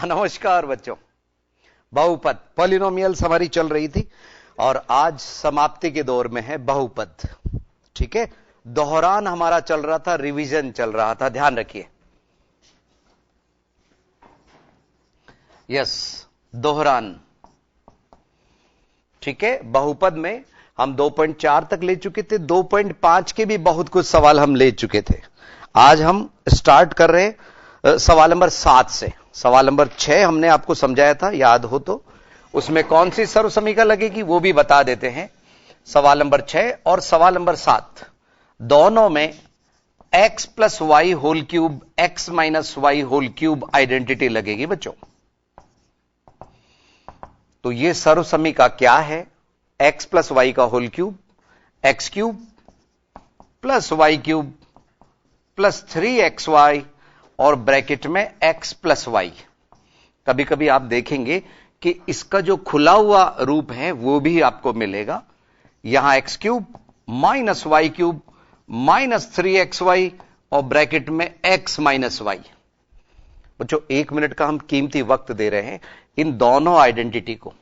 नमस्कार बच्चों। बहुपद पॉलिनोमियल्स हमारी चल रही थी और आज समाप्ति के दौर में है बहुपद। ठीक है, दोहरान हमारा चल रहा था, रिवीजन चल रहा था, ध्यान रखिए। यस, दोहरान। ठीक है, बहुपद में हम 2.4 तक ले चुके थे, 2.5 के भी बहुत कुछ सवाल हम ले चुके थे। आज हम स्टार्ट कर रहे सवाल नंबर 7 से। सवाल नंबर 6 हमने आपको समझाया था, याद हो तो। उसमें कौन सी सर्व समीकरण लगेगी वो भी बता देते हैं। सवाल नंबर 6 और सवाल नंबर 7 दोनों में x plus Y whole cube, x minus Y whole cube identity लगेगी बच्चों। तो ये सर्व समीकरण क्या है? x प्लस वाई का whole cube, X cube plus Y cube plus 3xy और ब्रैकेट में x प्लस वाई। कभी कभी आप देखेंगे कि इसका जो खुला हुआ रूप है वो भी आपको मिलेगा। यहां x cube minus Y cube minus 3xy और ब्रैकेट में x माइनस वाई। बच्चों 1 मिनट का हम कीमती वक्त दे रहे हैं इन दोनों आइडेंटिटी को।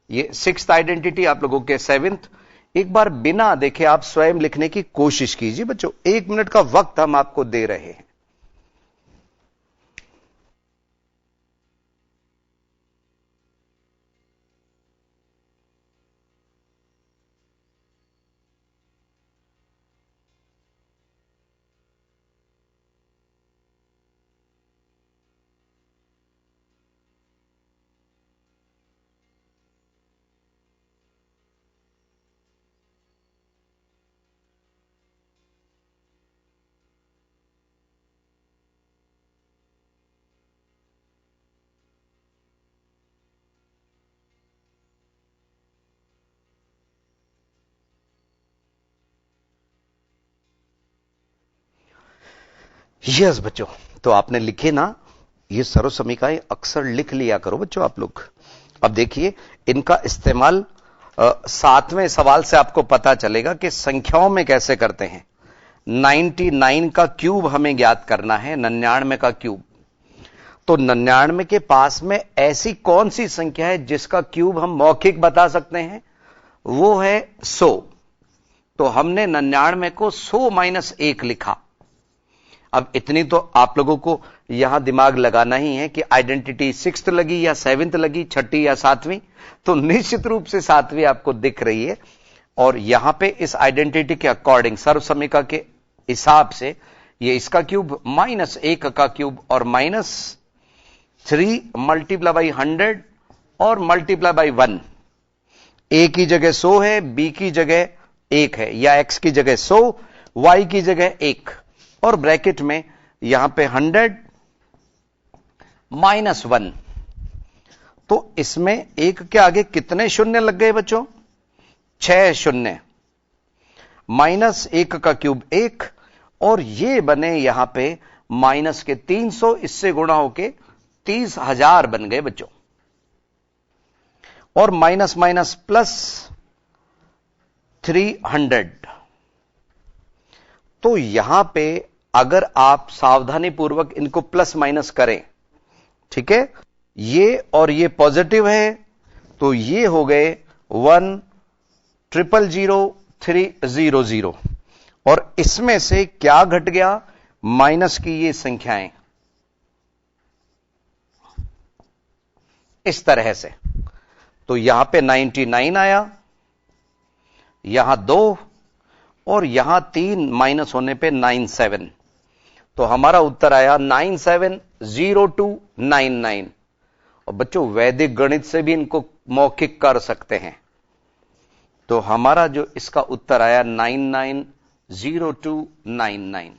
ये 6th आइडेंटिटी आप लोगों के 7th। एक बार बिना देखे आप स्वयं लिखने की कोशिश कीजिए बच्चों, 1 मिनट का वक्त हम आपको दे रहे हैं। यस बच्चों, तो आपने लिखे ना, ये सर्व समीकरण अक्सर लिख लिया करो बच्चों आप लोग। अब देखिए इनका इस्तेमाल 7वें सवाल से आपको पता चलेगा कि संख्याओं में कैसे करते हैं। 99 का क्यूब हमें ज्ञात करना है, 99 का क्यूब। तो 99 के पास में ऐसी कौन सी संख्या है जिसका क्यूब हम मौखिक बता सकते हैं? वो है 100। तो हमने 99 को 100 माइनस 1 लिखा। अब इतनी तो आप लोगों को यहां दिमाग लगाना ही है कि आइडेंटिटी 6th लगी या 7th लगी, 6ठी या 7वीं। तो निश्चित रूप से 7वीं आपको दिख रही है। और यहां पे इस आइडेंटिटी के अकॉर्डिंग सर्व समीकरण के हिसाब से ये इसका क्यूब माइनस 1 का क्यूब और माइनस 3 मल्टीप्लाई बाई 100 और मल्टीप्लाई बाई 1। ए की जगह 100 है, बी की जगह 1 है, या एक्स की जगह 100, वाई की जगह 1 और ब्रैकेट में यहां पे 100 माइनस 1। तो इसमें 1 के आगे कितने शून्य लग गए बच्चों? 6 शून्य। माइनस 1 का क्यूब 1 और ये बने यहां पे माइनस के 300, इससे गुणा होके 30,000 बन गए बच्चों। और माइनस माइनस प्लस 300। तो यहां पे अगर आप सावधानी पूर्वक इनको प्लस माइनस करें, ठीक है, ये और ये पॉजिटिव है तो ये हो गए 1,000,300 और इसमें से क्या घट गया? माइनस की ये संख्याएं इस तरह से। तो यहां पे 99 आया, यहां 2 और यहां 3 माइनस होने पे 97। तो हमारा उत्तर आया 970299। और बच्चों वैदिक गणित से भी इनको मौखिक कर सकते हैं। तो हमारा जो इसका उत्तर आया 990299।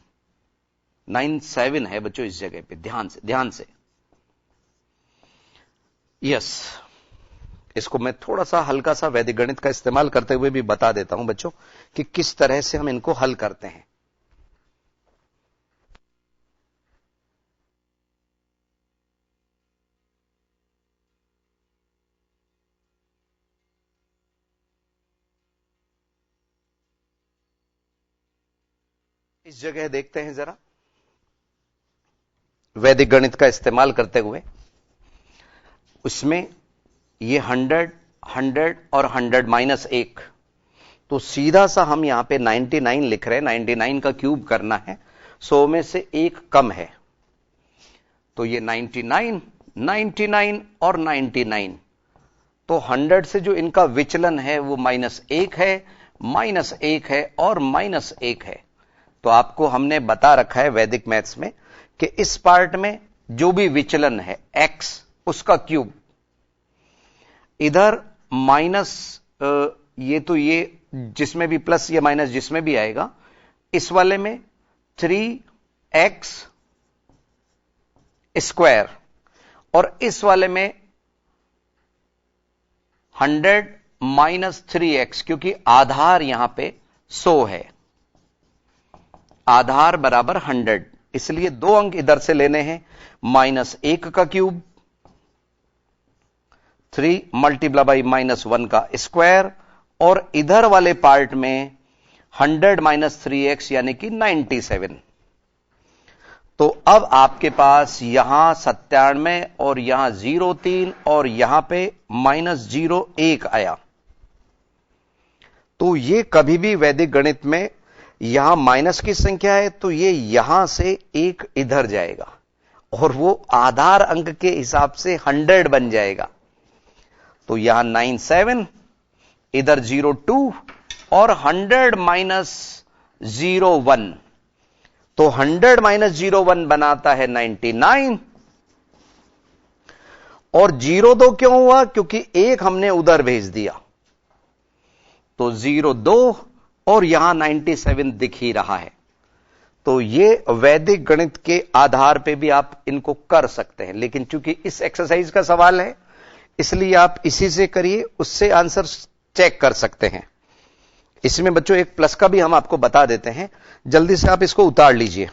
97 है बच्चों इस जगह पे, ध्यान से। यस, इसको मैं थोड़ा सा हल्का सा वैदिक गणित का इस्तेमाल करते हुए भी बता देता हूं बच्चों कि किस तरह से हम इनको हल करते हैं। इस जगह देखते हैं जरा वैदिक गणित का इस्तेमाल करते हुए। उसमें ये 100, 100 और 100 माइनस 1, तो सीधा सा हम यहां पे 99 लिख रहे हैं। 99 का क्यूब करना है, 100 में से 1 कम है, तो ये 99, 99 और 99, तो 100 से जो इनका विचलन है वो -1 है, -1 है और -1 है। तो आपको हमने बता रखा है वैदिक मैथ्स में कि इस पार्ट में जो भी विचलन है x, उसका क्यूब, इधर माइनस, ये तो ये जिसमें भी प्लस या माइनस जिसमें भी आएगा, इस वाले में 3x स्क्वायर और इस वाले में 100 माइनस 3x, क्योंकि आधार यहां पे 100 है, आधार बराबर 100, इसलिए 2 अंक इधर से लेने हैं। -1 का क्यूब, 3 मल्टीप्लाई बाई -1 का स्क्वायर, और इधर वाले पार्ट में 100 माइनस 3x यानी कि 97। तो अब आपके पास यहां 97 और यहां 03 और यहां पे -01 आया। तो ये कभी भी वैदिक गणित में यहां माइनस की संख्या है तो ये यहां से 1 इधर जाएगा और वो आधार अंक के हिसाब से 100 बन जाएगा। तो यहां 97, इधर 02 और 100 माइनस 01, तो 100 माइनस 01 बनाता है 99, और 02 क्यों हुआ? क्योंकि 1 हमने उधर भेज दिया, तो 02 और यहां 97 दिख ही रहा है। तो ये वैदिक गणित के आधार पे भी आप इनको कर सकते हैं, लेकिन चूंकि इस एक्सरसाइज का सवाल है इसलिए आप इसी से करिए, उससे आंसर चेक कर सकते हैं। इसमें बच्चों एक प्लस का भी हम आपको बता देते हैं, जल्दी से आप इसको उतार लीजिए।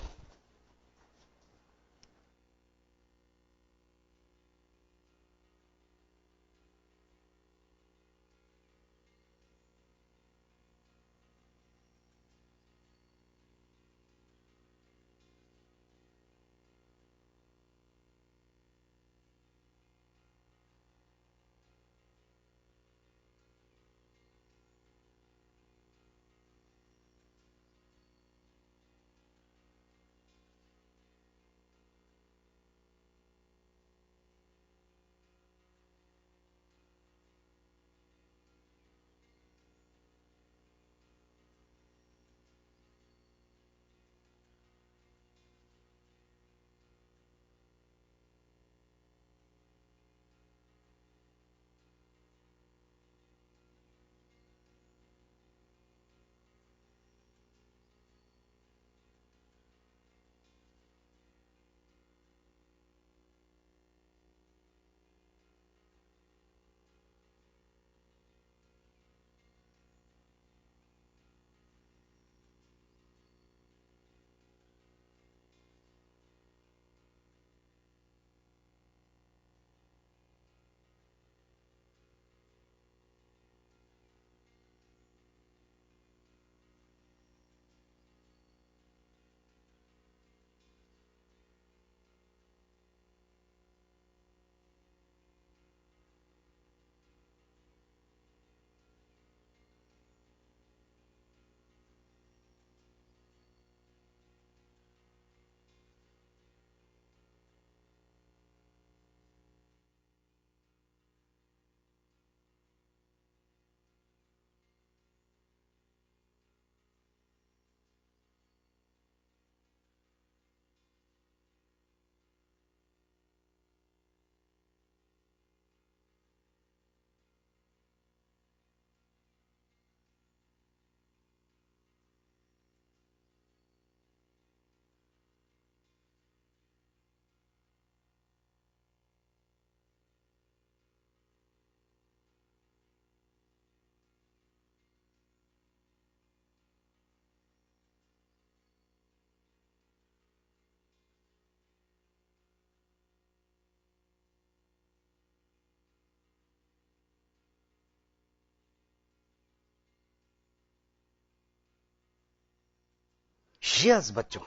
यस बच्चों,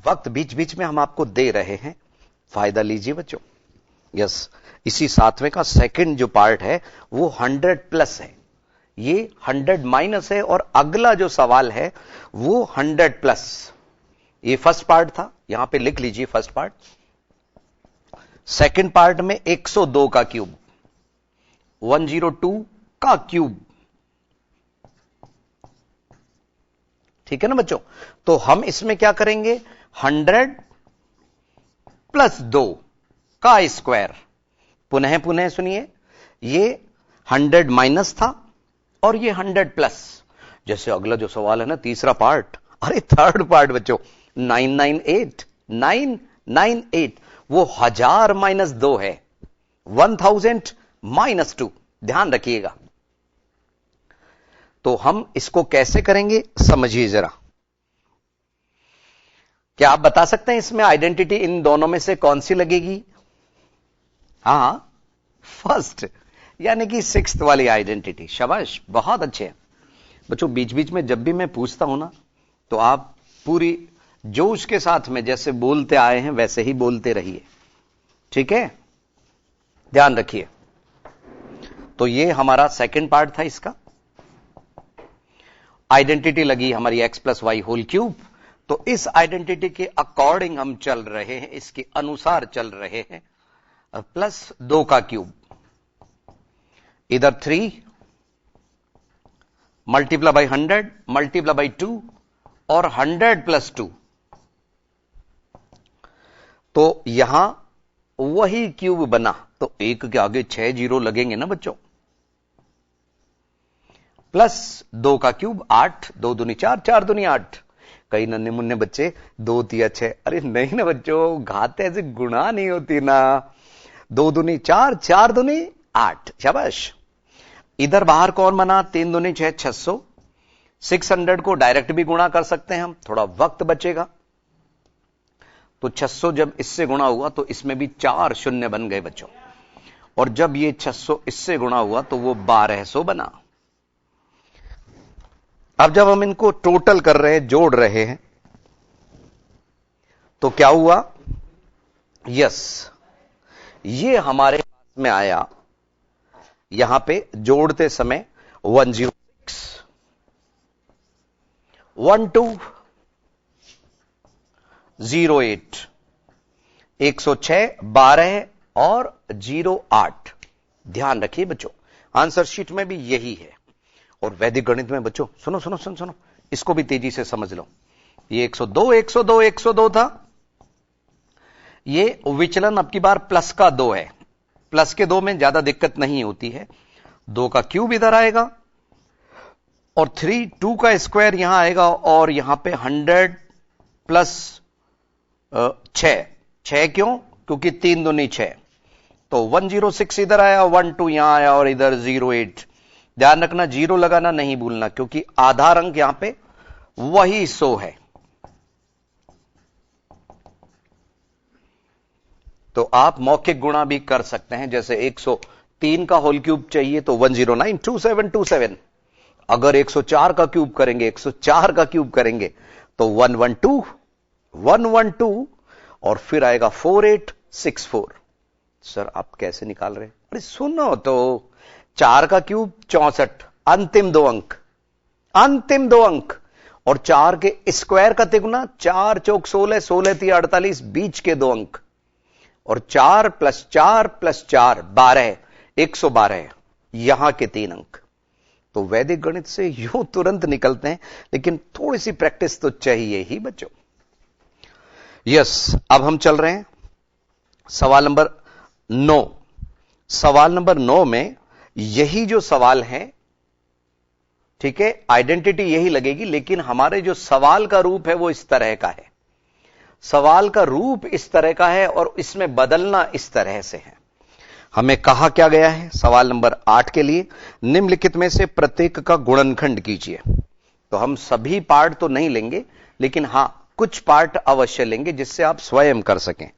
वक्त बीच बीच में हम आपको दे रहे हैं, फायदा लीजिए बच्चों। यस, इसी सातवें का सेकंड जो पार्ट है वो 100 प्लस है, ये 100 माइनस है, और अगला जो सवाल है वो 100 प्लस। ये फर्स्ट पार्ट था, यहां पे लिख लीजिए फर्स्ट पार्ट। सेकंड पार्ट में 102 का क्यूब, 102 का क्यूब, ठीक है ना बच्चों। तो हम इसमें क्या करेंगे, 100 प्लस 2 का स्क्वायर। पुनः पुनः सुनिए, ये 100 माइनस था और ये 100 प्लस। जैसे अगला जो सवाल है ना, तीसरा पार्ट, अरे थर्ड पार्ट बच्चों, 998, 998, वो 1000 माइनस 2 है, 1000 माइनस 2, ध्यान रखिएगा। तो हम इसको कैसे करेंगे समझिए जरा। क्या आप बता सकते हैं इसमें आइडेंटिटी इन दोनों में से कौन सी लगेगी? हां, फर्स्ट, यानी कि सिक्स्थ वाली आइडेंटिटी। शाबाश, बहुत अच्छे हैं बच्चों। बीच बीच में जब भी मैं पूछता हूं ना, तो आप पूरी जोश के साथ में जैसे बोलते आए हैं वैसे ही बोलते रहिए, ठीक है, ध्यान रखिए। तो ये हमारा सेकंड पार्ट था, इसका आइडेंटिटी लगी हमारी x plus Y whole cube. तो इस आइडेंटिटी के अकॉर्डिंग हम चल रहे हैं, इसके अनुसार चल रहे हैं, प्लस 2 का क्यूब, इधर 3 मल्टीप्लाई बाई 100 मल्टीप्लाई बाई 2 और 100 प्लस 2। तो यहां वही क्यूब बना, तो एक के आगे 6 जीरो लगेंगे ना बच्चों, प्लस 2 का क्यूब 8, 2 दूनी 4, 4 दूनी 8। कई नन्हे मुन्ने बच्चे 2 तिया 6, अरे नहीं ना बच्चों, घात ऐसे गुणा नहीं होती ना। 2 दूनी 4, 4 दूनी 8, शाबाश। इधर बाहर कौन बना, 3 दूनी 6, 600। 600 को डायरेक्ट भी गुणा कर सकते हैं हम, थोड़ा वक्त बचेगा। तो 600 जब इससे गुणा हुआ तो इसमें भी 4 शून्य बन गए बच्चों, और जब ये 600 इससे गुणा हुआ तो वो 1200 बना। अब जब हम इनको टोटल कर रहे हैं, जोड़ रहे हैं, तो क्या हुआ, यस, ये हमारे पास में आया, यहां पे जोड़ते समय 106, 1208, 106, 12 और 08। ध्यान रखिए बच्चों, आंसर शीट में भी यही है। और वैदिक गणित में बच्चों सुनो सुनो सुनो सुनो, इसको भी तेजी से समझ लो। ये 102 102 102 था, ये विचलन अब की बार प्लस का 2 है। प्लस के 2 में ज्यादा दिक्कत नहीं होती है। 2 का क्यूब इधर आएगा और 3, 2 का स्क्वायर यहां आएगा, और यहां पे 100 प्लस 6, 6 क्यों, क्योंकि 3 दूनी 6। तो 106 इधर आया, 12 यहां आया, और इधर 08। ध्यान रखना, जीरो लगाना नहीं भूलना, क्योंकि आधार अंक यहां पे वही 100 है। तो आप मौखिक गुणा भी कर सकते हैं, जैसे 103 का होल क्यूब चाहिए तो 109 2727। अगर 104 का क्यूब करेंगे, 104 का क्यूब करेंगे तो 112 112, और फिर आएगा 4864। सर आप कैसे निकाल रहे हैं? अरे सुनो तो, 4 का क्यूब 64, अंतिम 2 अंक, अंतिम 2 अंक, और 4 के स्क्वायर का तिगुना, 4 चौक 16, 16 तिया 48, बीच के 2 अंक, और 4 प्लस 4 प्लस 4 12, 112, यहां के 3 अंक। तो वैदिक गणित से यूं तुरंत निकलते हैं, लेकिन थोड़ी सी प्रैक्टिस तो चाहिए ही बच्चों। यस, अब हम चल रहे हैं सवाल नंबर 9। सवाल नंबर 9 में यही जो सवाल है, ठीक है, आइडेंटिटी यही लगेगी, लेकिन हमारे जो सवाल का रूप है वो इस तरह का है। सवाल का रूप इस तरह का है और इसमें बदलना इस तरह से है। हमें कहा क्या गया है सवाल नंबर 8 के लिए, निम्नलिखित में से प्रत्येक का गुणनखंड कीजिए। तो हम सभी पार्ट तो नहीं लेंगे, लेकिन हां कुछ पार्ट अवश्य लेंगे जिससे आप स्वयं कर सकें।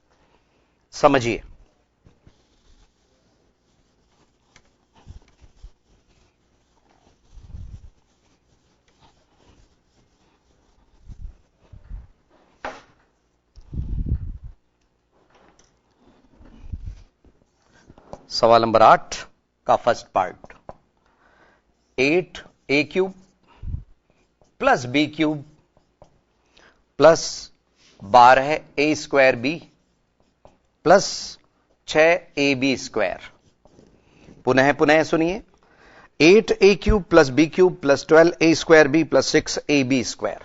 समझिए, सवाल नंबर 8 का first part, 8a³ plus b³ plus 12a² plus 6ab²। पुनः सुनिए, 8a³ plus b³ plus 12a² plus 6ab²।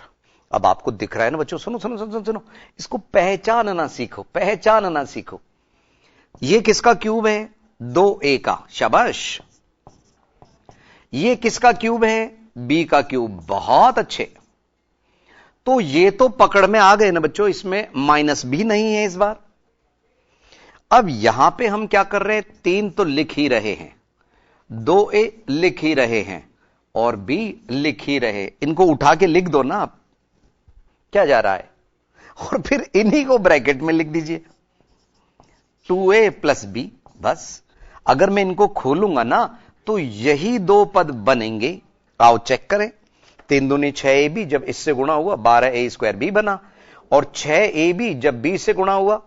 अब आपको दिख रहा है ना बच्चों, सुनो, इसको पहचानना सीखो। ये किसका क्यूब है? 2a का, शाबाश। ये किसका क्यूब है? b का क्यूब, बहुत अच्छे। तो ये तो पकड़ में आ गए ना बच्चों, इसमें माइनस भी नहीं है इस बार। अब यहां पे हम क्या कर रहे हैं? 3 तो लिख ही रहे हैं, 2a लिख ही रहे हैं और b लिख ही रहे। इनको उठा के लिख दो ना आप, क्या जा रहा है, और फिर इन्हीं को ब्रैकेट में लिख दीजिए, 2a प्लस b। बस अगर मैं इनको खोलूंगा ना तो यही 2 पद बनेंगे। आओ चेक करें, 3 दूनी 6ab, जब इससे गुणा हुआ 12a² बना, और 6ab जब b से गुणा हुआ।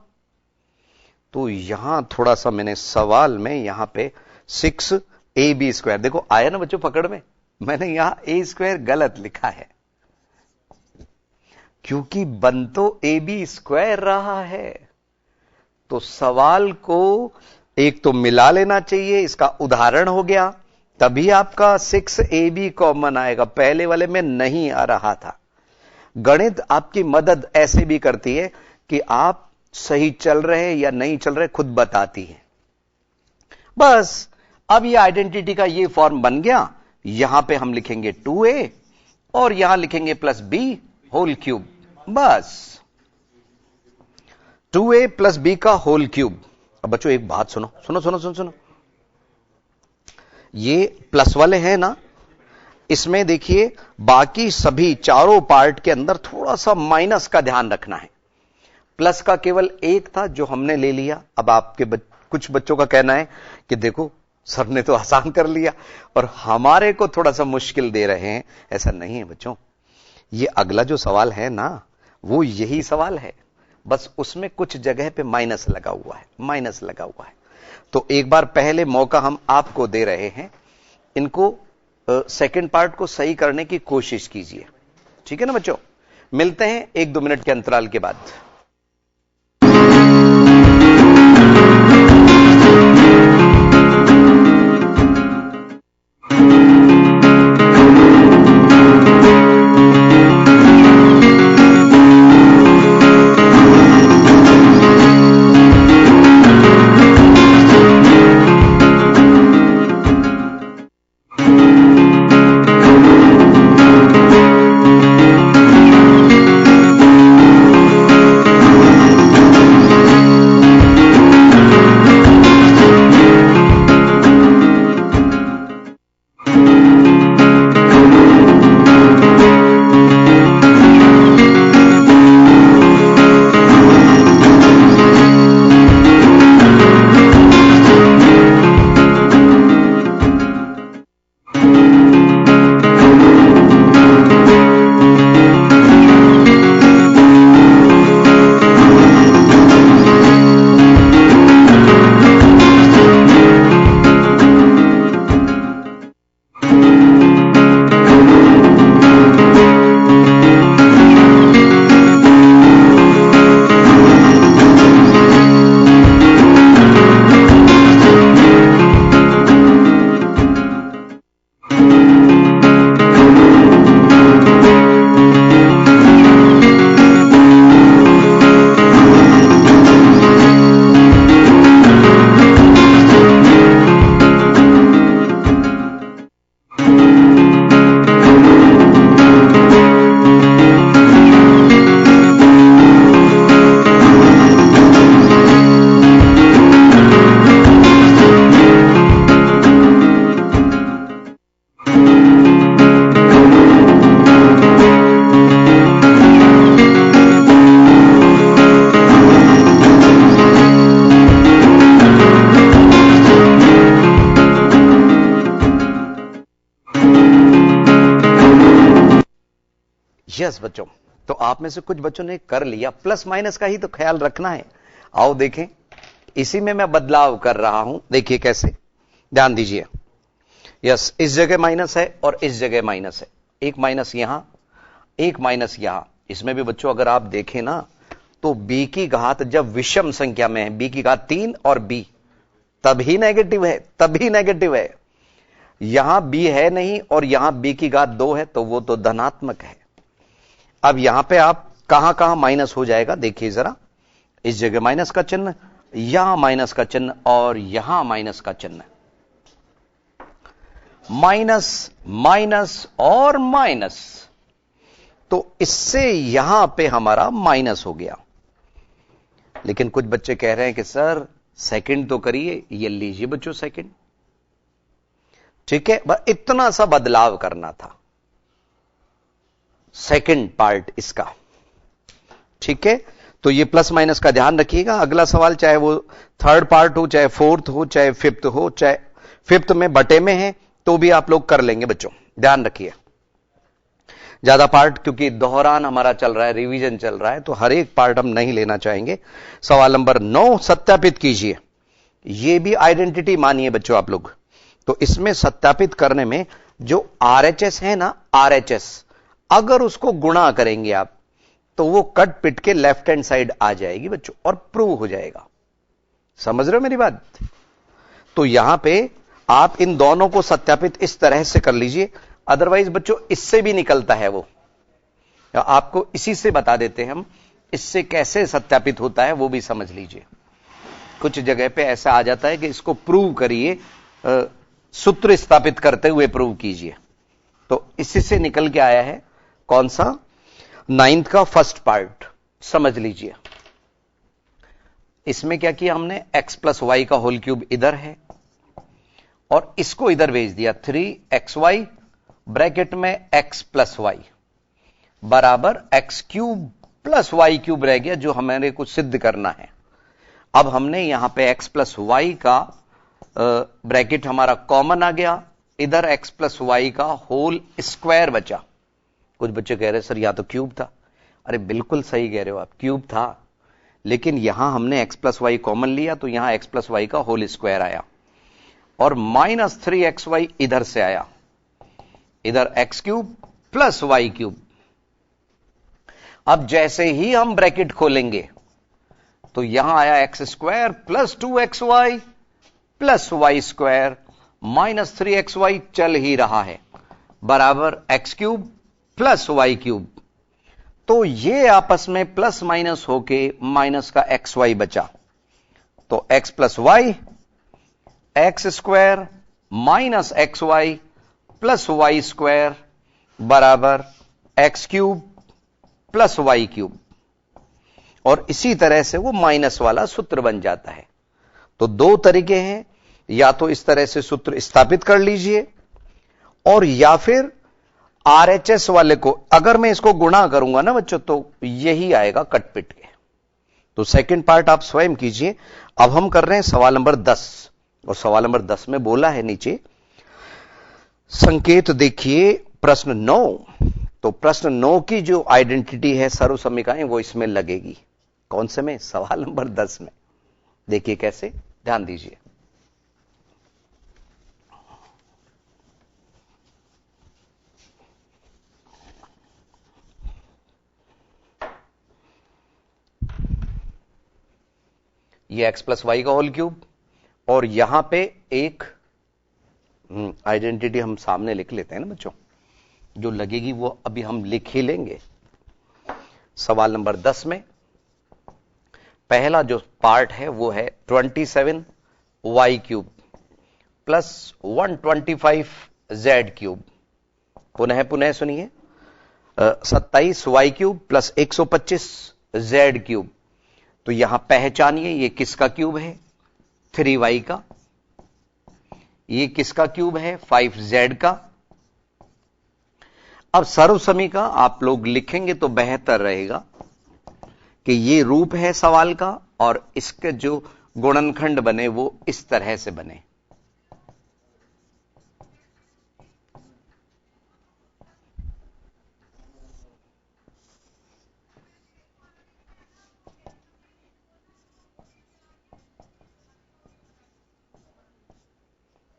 तो यहां थोड़ा सा मैंने सवाल में यहां पे 6ab², देखो आया ना बच्चों पकड़ में, मैंने यहां a² गलत लिखा है क्योंकि बन तो ab² रहा है। तो सवाल को एक तो मिला लेना चाहिए, इसका उदाहरण हो गया, तभी आपका 6ab कॉमन आएगा। पहले वाले में नहीं आ रहा था। गणित आपकी मदद ऐसे भी करती है कि आप सही चल रहे या नहीं चल रहे खुद बताती है। बस अब ये आइडेंटिटी का ये फॉर्म बन गया। यहां पे हम लिखेंगे 2a और यहां लिखेंगे प्लस b होल क्यूब। बस 2a प्लस b का होल क्यूब। अब बच्चों एक बात सुनो, ये प्लस वाले हैं ना, इसमें देखिए बाकी सभी चारों पार्ट के अंदर थोड़ा सा माइनस का ध्यान रखना है। प्लस का केवल एक था जो हमने ले लिया। अब आपके कुछ बच्चों का कहना है कि देखो सर ने तो आसान कर लिया और हमारे को थोड़ा सा मुश्किल दे रहे हैं। ऐसा नहीं है बच्चों, ये अगला जो सवाल है ना वो यही सवाल है, बस उसमें कुछ जगह पे माइनस लगा हुआ है। तो एक बार पहले मौका हम आपको दे रहे हैं, इनको सेकंड पार्ट को सही करने की कोशिश कीजिए, ठीक है ना बच्चों। मिलते हैं 1-2 मिनट के अंतराल के बाद। यस बच्चों, तो आप में से कुछ बच्चों ने कर लिया। प्लस माइनस का ही तो ख्याल रखना है। आओ देखें, इसी में मैं बदलाव कर रहा हूं, देखिए कैसे, ध्यान दीजिए। यस, इस जगह माइनस है और इस जगह माइनस है, एक माइनस यहां, एक माइनस यहां। इसमें भी बच्चों अगर आप देखें ना, तो b की घात जब विषम संख्या में है, b की घात 3 और b, तभी नेगेटिव है, तभी नेगेटिव है। यहां b है नहीं और यहां b की घात 2 है, तो वो तो धनात्मक है। अब यहां पे आप कहां कहां माइनस हो जाएगा देखिए जरा, इस जगह माइनस का चिन्ह, यहां माइनस का चिन्ह और यहां माइनस का चिन्ह, माइनस माइनस और माइनस, तो इससे यहां पे हमारा माइनस हो गया। लेकिन कुछ बच्चे कह रहे हैं कि सर सेकंड तो करिए, ये लीजिए बच्चों सेकंड, ठीक है, बस इतना सा बदलाव करना था, सेकंड पार्ट इसका, ठीक है। तो ये प्लस माइनस का ध्यान रखिएगा। अगला सवाल, चाहे वो थर्ड पार्ट हो, चाहे फोर्थ हो, चाहे फिफ्थ हो, चाहे फिफ्थ में बटे में है, तो भी आप लोग कर लेंगे बच्चों, ध्यान रखिए। ज्यादा पार्ट, क्योंकि दोहरान हमारा चल रहा है, रिवीजन चल रहा है, तो हर एक पार्ट हम नहीं लेना चाहेंगे। सवाल नंबर 9 सत्यापित कीजिए। ये भी आइडेंटिटी मानिए बच्चों आप लोग। तो इसमें सत्यापित करने में जो आरएचएस है ना, आरएचएस, अगर उसको गुणा करेंगे आप, तो वो कट पिट के लेफ्ट हैंड साइड आ जाएगी बच्चों और प्रूव हो जाएगा। समझ रहे हो मेरी बात? तो यहां पे आप इन दोनों को सत्यापित इस तरह से कर लीजिए। अदरवाइज बच्चों इससे भी निकलता है वो, आपको इसी से बता देते हैं हम, इससे कैसे सत्यापित होता है वो भी समझ लीजिए। कुछ जगह पे ऐसा आ जाता है कि इसको प्रूव करिए, सूत्र स्थापित करते हुए प्रूव कीजिए। तो इसी से निकल के आया है कौन सा, 9th का फर्स्ट पार्ट, समझ लीजिए। इसमें क्या किया हमने, x प्लस वाई का होल क्यूब इधर है और इसको इधर भेज दिया, 3xy ब्रैकेट में x प्लस वाई बराबर x cube plus Y cube रह गया, जो हमारे को सिद्ध करना है। अब हमने यहां पे x प्लस वाई का ब्रैकेट हमारा कॉमन आ गया, इधर x प्लस वाई का होल स्क्वायर बचा। कुछ बच्चे कह रहे सर या तो क्यूब था, अरे बिल्कुल सही कह रहे हो आप, क्यूब था, लेकिन यहां हमने x प्लस वाई कॉमन लिया, तो यहां x प्लस वाई का होल स्क्वायर आया और -3xy इधर से आया, इधर x cube plus Y cube. अब जैसे ही हम ब्रैकेट खोलेंगे तो यहां आया x square plus 2xy plus y square -3xy चल ही रहा है, बराबर x cube plus Y cube. तो ये आपस में प्लस माइनस होके माइनस का xy बचा, तो x plus y x square minus x y plus y square बराबर x cube plus Y cube. और इसी तरह से वो माइनस वाला सूत्र बन जाता है। तो दो तरीके हैं, या तो इस तरह से सूत्र स्थापित कर लीजिए, और या फिर आरएचएस वाले को अगर मैं इसको गुणा करूंगा ना बच्चों, तो यही आएगा कट पिट के। तो सेकंड पार्ट आप स्वयं कीजिए। अब हम कर रहे हैं सवाल नंबर 10, और सवाल नंबर 10 में बोला है नीचे संकेत देखिए प्रश्न 9। तो प्रश्न 9 की जो आइडेंटिटी है सर्वसमीकाएं, वो इसमें लगेगी। कौन से में? सवाल नंबर 10 में। देखिए कैसे, ध्यान दीजिए। ये x प्लस वाई का होल क्यूब, और यहां पे एक आइडेंटिटी हम सामने लिख लेते हैं ना बच्चों, जो लगेगी वो अभी हम लिख ही लेंगे। सवाल नंबर 10 में पहला जो पार्ट है वो है 27y cube plus 125z cube. पुनः पुनः सुनिए, 27y cube plus 125z cube. तो यहां पहचानिए ये किसका क्यूब है? 3y का। ये किसका क्यूब है? 5z का। अब सर्वसमीका आप लोग लिखेंगे तो बेहतर रहेगा कि ये रूप है सवाल का, और इसके जो गुणनखंड बने वो इस तरह से बने।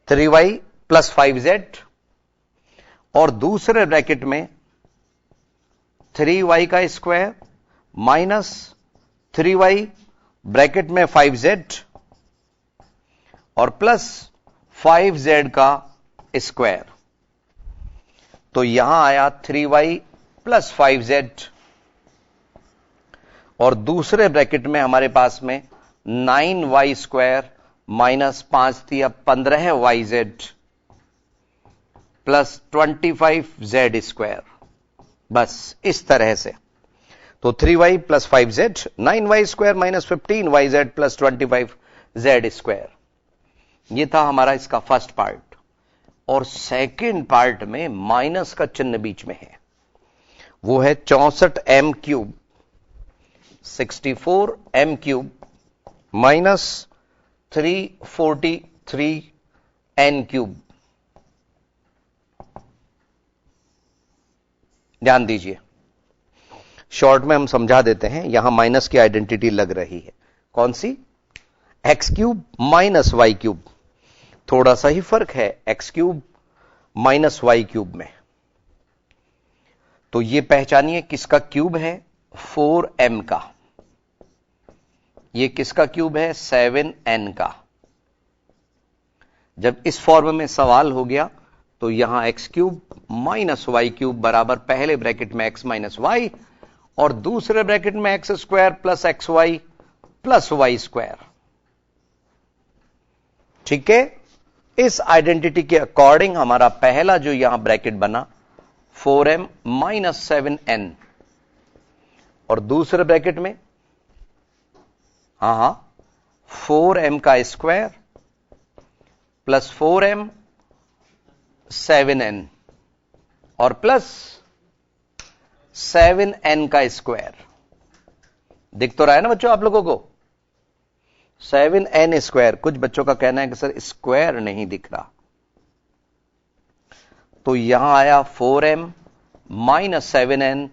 3y प्लस 5z और दूसरे ब्रैकेट में 3y का स्क्वायर माइनस 3y ब्रैकेट में 5z और प्लस 5z का स्क्वायर। तो यहां आया 3y प्लस 5z और दूसरे ब्रैकेट में हमारे पास में 9y square minus 5×3 = 15yz plus 25z square. बस इस तरह से। तो 3y plus 5z, 9y square minus 15yz plus 25z square. यह था हमारा इसका फर्स्ट पार्ट। और सेकेंड पार्ट में माइनस का चिन्ह बीच में है, वो है 64m cube, 64m cube minus 343n cube. ध्यान दीजिए, शॉर्ट में हम समझा देते हैं। यहां माइनस की आइडेंटिटी लग रही है, कौन सी? X cube minus Y cube. थोड़ा सा ही फर्क है x cube minus Y cube में। तो ये पहचानिए किसका क्यूब है? 4m का। ये किसका क्यूब है? 7n का। जब इस फॉर्म में सवाल हो गया तो यहां x cube minus Y cube बराबर पहले ब्रैकेट में एक्स माइनस वाई और दूसरे ब्रैकेट में x square plus x y plus y square. ठीक है, इस आइडेंटिटी के अकॉर्डिंग हमारा पहला जो यहां ब्रैकेट बना 4m माइनस 7n और दूसरे ब्रैकेट में 4m का स्क्वायर प्लस 4m 7n और प्लस 7n का स्क्वायर। दिख तो रहा है ना बच्चों आप लोगों को? 7n square. कुछ बच्चों का कहना है कि सर स्क्वायर नहीं दिख रहा। तो यहां आया 4m माइनस 7n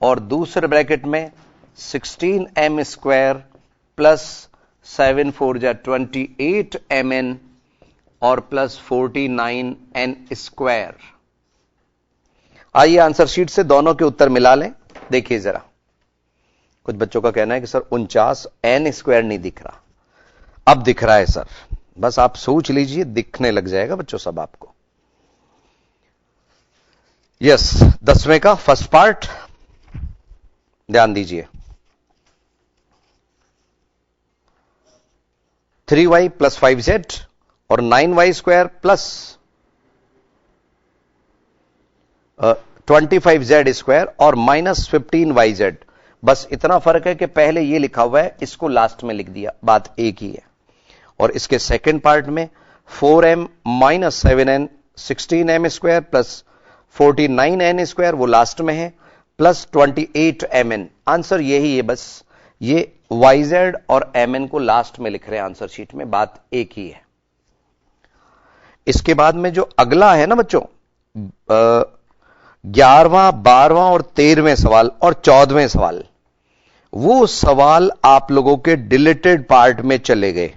और दूसरे ब्रैकेट में 16m स्क्वायर प्लस 7 4 जा 28mn और प्लस 49n स्क्वायर। आइए आंसर शीट से दोनों के उत्तर मिला लें। देखिए जरा, कुछ बच्चों का कहना है कि सर 49n स्क्वायर नहीं दिख रहा। अब दिख रहा है सर, बस आप सोच लीजिए, दिखने लग जाएगा बच्चों सब आपको। यस, 10वें का फर्स्ट पार्ट ध्यान दीजिए। 3y प्लस 5z और 9y square plus 25z square और माइनस 15yz। बस इतना फर्क है कि पहले ये लिखा हुआ है, इसको लास्ट में लिख दिया, बात एक ही है। और इसके सेकेंड पार्ट में 4m minus 7n 16m square plus 49n square वो लास्ट में है प्लस 28mn। आंसर यही है, बस ये yz और mn को लास्ट में लिख रहे हैं आंसर शीट में, बात एक ही है। इसके बाद में जो अगला है ना बच्चों, 11वां 12वां और 13वें सवाल और 14वें सवाल, वो सवाल आप लोगों के डिलीटेड पार्ट में चले गए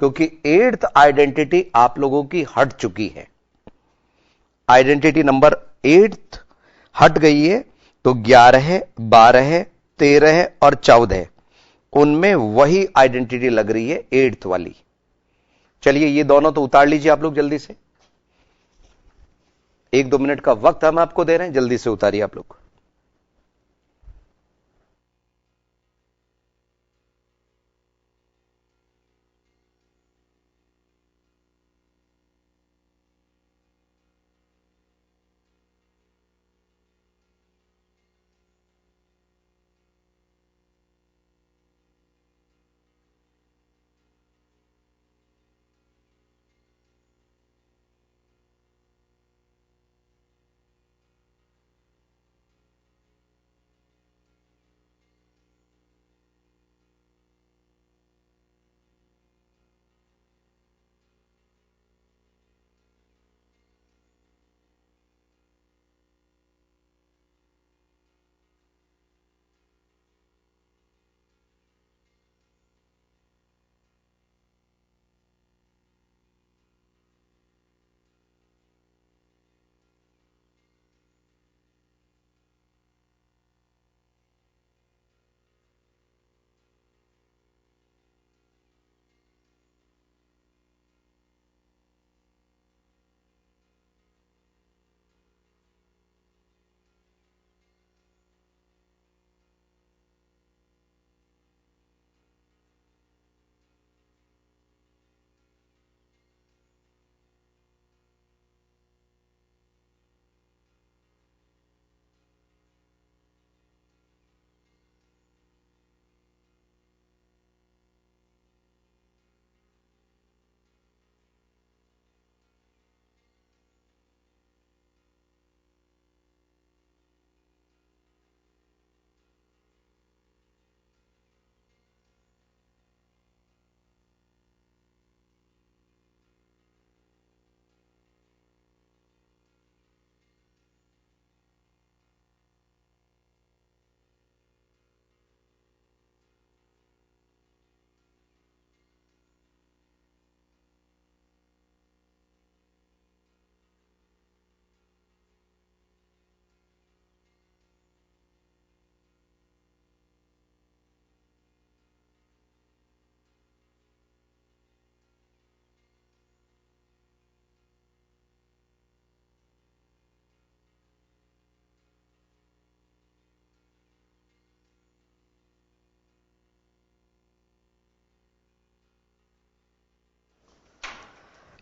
क्योंकि 8th आइडेंटिटी आप लोगों की हट चुकी है। आइडेंटिटी नंबर 8th हट गई है। तो 11, 12, 13 और 14 उनमें वही आइडेंटिटी लग रही है 8th वाली। चलिए ये दोनों तो उतार लीजिए आप लोग जल्दी से। 1-2 मिनट का वक्त हम आपको दे रहे हैं, जल्दी से उतारिए आप लोग।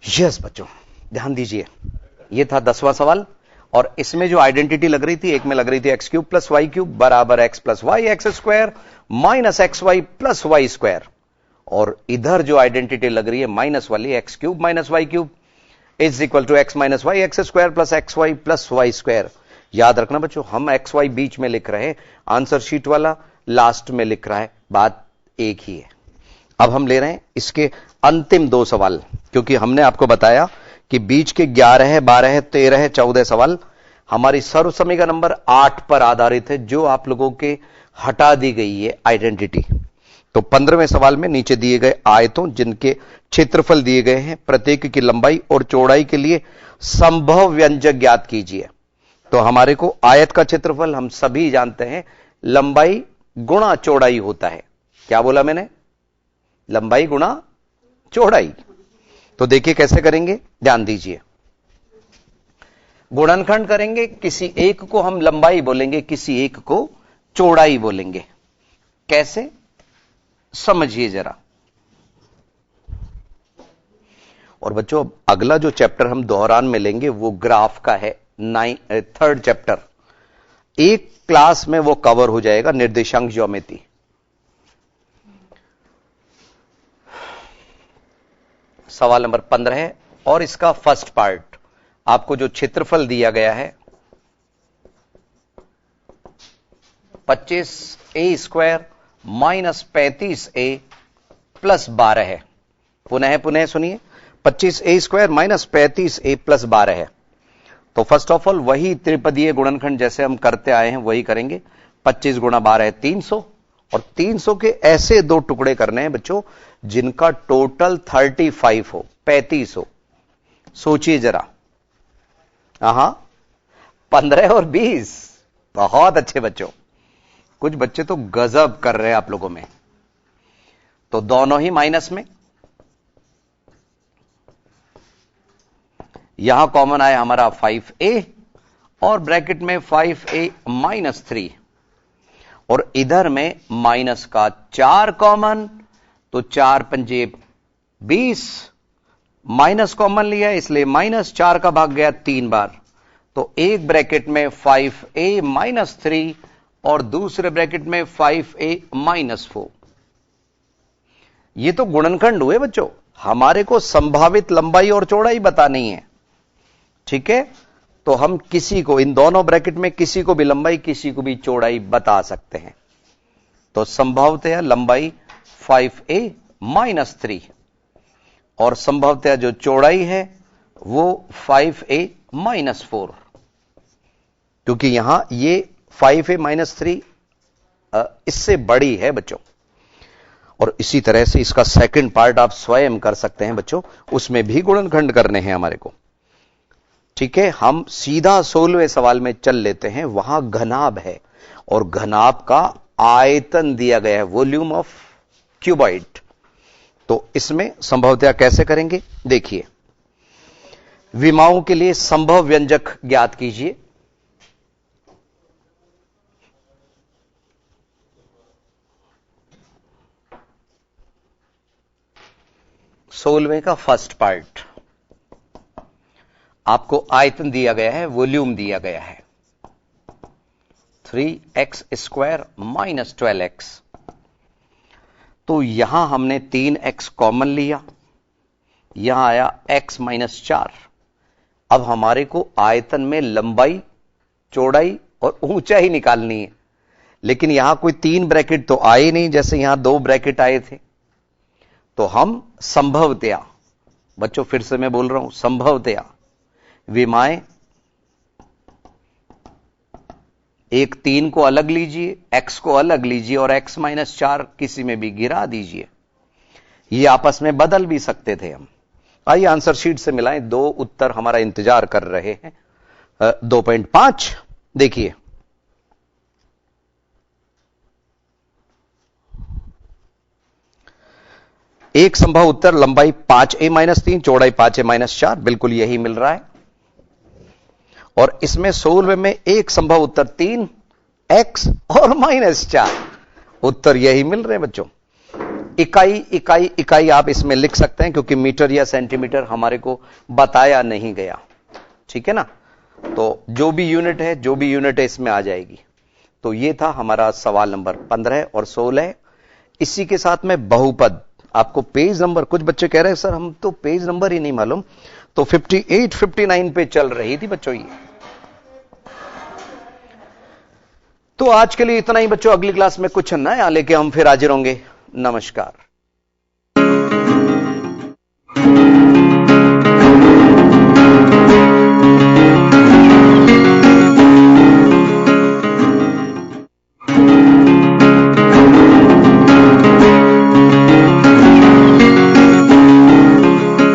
यस बच्चों, ध्यान दीजिए, ये था 10वां सवाल और इसमें जो आइडेंटिटी लग रही थी, एक में लग रही थी x cube plus Y cube बराबर x plus y x square minus x y plus y square, और इधर जो आइडेंटिटी लग रही है माइनस वाली, x cube minus Y cube is equal to x minus y x square plus y square. याद रखना बच्चों, हम एक्स वाई बीच में लिख रहे हैं, आंसर शीट वाला लास्ट में लिख रहा है, बात एक ही है। अब हम ले रहे हैं इसके अंतिम 2 सवाल, क्योंकि हमने आपको बताया कि बीच के 11 है, 12 है, 13 है, 14 सवाल हमारी सर्वसमीका नंबर 8 पर आधारित है, जो आप लोगों के हटा दी गई है आइडेंटिटी। तो 15वें सवाल में नीचे दिए गए आयतों जिनके क्षेत्रफल दिए गए हैं, प्रत्येक की लंबाई और चौड़ाई के लिए संभव व्यंजक ज्ञात कीजिए। तो हमारे को आयत का क्षेत्रफल हम सभी जानते हैं लंबाई गुणा चौड़ाई होता है। क्या बोला मैंने? लंबाई गुणा चौड़ाई। तो देखिए कैसे करेंगे, ध्यान दीजिए। गुणनखंड करेंगे, किसी एक को हम लंबाई बोलेंगे, किसी एक को चौड़ाई बोलेंगे। कैसे, समझिए जरा। और बच्चों अगला जो चैप्टर हम दोहरान में लेंगे वो ग्राफ का है, 3rd चैप्टर। एक क्लास में वो कवर हो जाएगा, निर्देशांक ज्योमेट्री। सवाल नंबर 15 है और इसका फर्स्ट पार्ट, आपको जो क्षेत्रफल दिया गया है 25a square minus 35a plus 12 है। पुनः सुनिए, 25a square minus 35a plus 12 है। तो फर्स्ट ऑफ ऑल वही त्रिपदीय गुणनखंड जैसे हम करते आए हैं वही करेंगे। 25 गुणा 12 है 300, और 300 के ऐसे 2 टुकड़े करने हैं बच्चों जिनका टोटल 35 हो, 35 हो। सोचिए जरा, 15 और 20। बहुत अच्छे बच्चों, कुछ बच्चे तो गजब कर रहे हैं आप लोगों में। तो दोनों ही माइनस में, यहां कॉमन आया हमारा 5a और ब्रैकेट में 5a माइनस 3, और इधर में माइनस का 4 कॉमन, तो 4 पंजे 20, माइनस कॉमन लिया इसलिए माइनस 4 का भाग गया 3 बार। तो एक ब्रैकेट में 5a माइनस 3 और दूसरे ब्रैकेट में 5a माइनस 4। ये तो गुणनखंड हुए बच्चों, हमारे को संभावित लंबाई और चौड़ाई बतानी है। ठीक है, तो हम किसी को, इन दोनों ब्रैकेट में किसी को भी लंबाई किसी को भी चौड़ाई बता सकते हैं। तो संभवतया लंबाई 5a माइनस 3 और संभवतया जो चौड़ाई है वो 5a माइनस 4, क्योंकि यहां ये 5a माइनस 3 इससे बड़ी है बच्चों। और इसी तरह से इसका सेकंड पार्ट आप स्वयं कर सकते हैं बच्चों, उसमें भी गुणनखंड करने हैं हमारे को। ठीक है, हम सीधा 16वें सवाल में चल लेते हैं। वहां घनाभ है और घनाभ का आयतन दिया गया है, वॉल्यूम ऑफ क्यूबॉइड। तो इसमें संभवतया कैसे करेंगे, देखिए। विमाओं के लिए संभव व्यंजक ज्ञात कीजिए। सोलहवें का फर्स्ट पार्ट, आपको आयतन दिया गया है, वॉल्यूम दिया गया है 3x स्क्वायर माइनस 12x। तो यहां हमने 3x कॉमन लिया, यहां आया x माइनस 4। अब हमारे को आयतन में लंबाई, चौड़ाई और ऊंचाई निकालनी है, लेकिन यहां कोई 3 ब्रैकेट तो आए नहीं जैसे यहां 2 ब्रैकेट आए थे। तो हम संभवतया, बच्चों फिर से मैं बोल रहा हूं, संभवतया विमाएं एक 3 को अलग लीजिए, x को अलग लीजिए और x माइनस 4 किसी में भी गिरा दीजिए। ये आपस में बदल भी सकते थे हम। आइए आंसर शीट से मिलाएं, 2 उत्तर हमारा इंतजार कर रहे हैं। 2.5 देखिए, एक संभव उत्तर लंबाई 5a माइनस 3, चौड़ाई 5a माइनस 4, बिल्कुल यही मिल रहा है। और इसमें 16वें में एक संभव उत्तर 3x और माइनस 4, उत्तर यही मिल रहे हैं बच्चों। इकाई इकाई इकाई आप इसमें लिख सकते हैं, क्योंकि मीटर या सेंटीमीटर हमारे को बताया नहीं गया, ठीक है ना। तो जो भी यूनिट है इसमें आ जाएगी। तो ये था हमारा सवाल नंबर 15 और 16। इसी के साथ में बहुपद, आपको पेज नंबर, कुछ बच्चे कह रहे हैं सर हम तो पेज नंबर ही नहीं मालूम, तो 58 59 पे चल रही थी बच्चों ये। तो आज के लिए इतना ही बच्चों, अगली क्लास में कुछ नया लेके हम फिर हाजिर होंगे। नमस्कार।